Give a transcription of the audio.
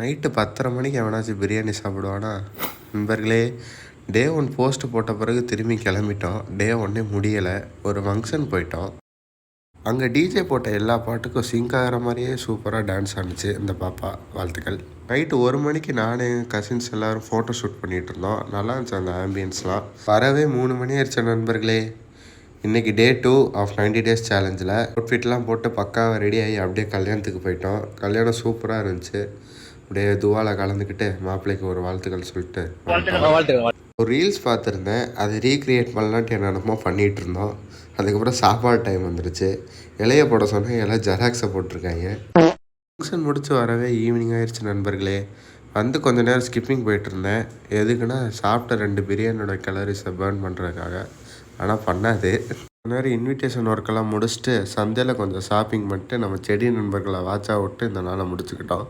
Night 10:30 மணிக்கு எவனாச்சும் பிரியாணி சாப்பிடுவானா? நண்பர்களே, டே 1 போஸ்ட் போட்ட பிறகு திரும்பி கிளம்பிட்டோம். டே 1 முடியலை. ஒரு ஃபங்க்ஷன் போயிட்டோம். அங்கே டிஜே போட்ட எல்லா பாட்டுக்கும் சிங்க் ஆகிற மாதிரியே சூப்பராக டான்ஸ் ஆனிச்சு இந்த பாப்பா. வாழ்த்துக்கள். நைட்டு 1 மணிக்கு நானே கசின்ஸ் எல்லோரும் ஃபோட்டோ ஷூட் பண்ணிகிட்டு இருந்தோம். நல்லா இருந்துச்சு அந்த ஆம்பியன்ஸ்லாம். வரவே 3 மணி ஆயிடுச்சு நண்பர்களே. இன்றைக்கி டே 2 ஆஃப் 90 days சேலஞ்சில் அவுட்ஃபிட்லாம் போட்டு பக்காவாக ரெடி ஆகி அப்படியே கல்யாணத்துக்கு போயிட்டோம். கல்யாணம் சூப்பராக இருந்துச்சு. அப்படியே துவாவில் கலந்துக்கிட்டு மாப்பிள்ளைக்கு ஒரு வாழ்த்துக்கள் சொல்லிட்டு ஒரு ரீல்ஸ் பார்த்துருந்தேன். அதை ரீக்ரியேட் பண்ணலான்ட்டு என்னென்னமோ பண்ணிகிட்டு இருந்தோம். அதுக்கப்புறம் சாப்பாடு டைம் வந்துருச்சு. இலைய போட சொன்னால் எல்லாம் ஜெராக்ஸை போட்டிருக்காங்க. ஃபங்க்ஷன் முடிச்சு வரவே ஈவினிங் ஆயிடுச்சு நண்பர்களே. வந்து கொஞ்சம் நேரம் ஸ்கிப்பிங் போயிட்டு இருந்தேன். எதுக்குன்னா சாப்பிட்ட 2 பிரியாணியோட கலரிஸை பேர்ன் பண்ணுறதுக்காக. ஆனால் பண்ணாது. நேரம் இன்விடேஷன் ஒர்க்கெல்லாம் முடிச்சுட்டு சந்தையில் கொஞ்சம் ஷாப்பிங் பண்ணிட்டு நம்ம செடி நண்பர்களை வாட்சா விட்டு இந்த நாளை முடிச்சுக்கிட்டோம்.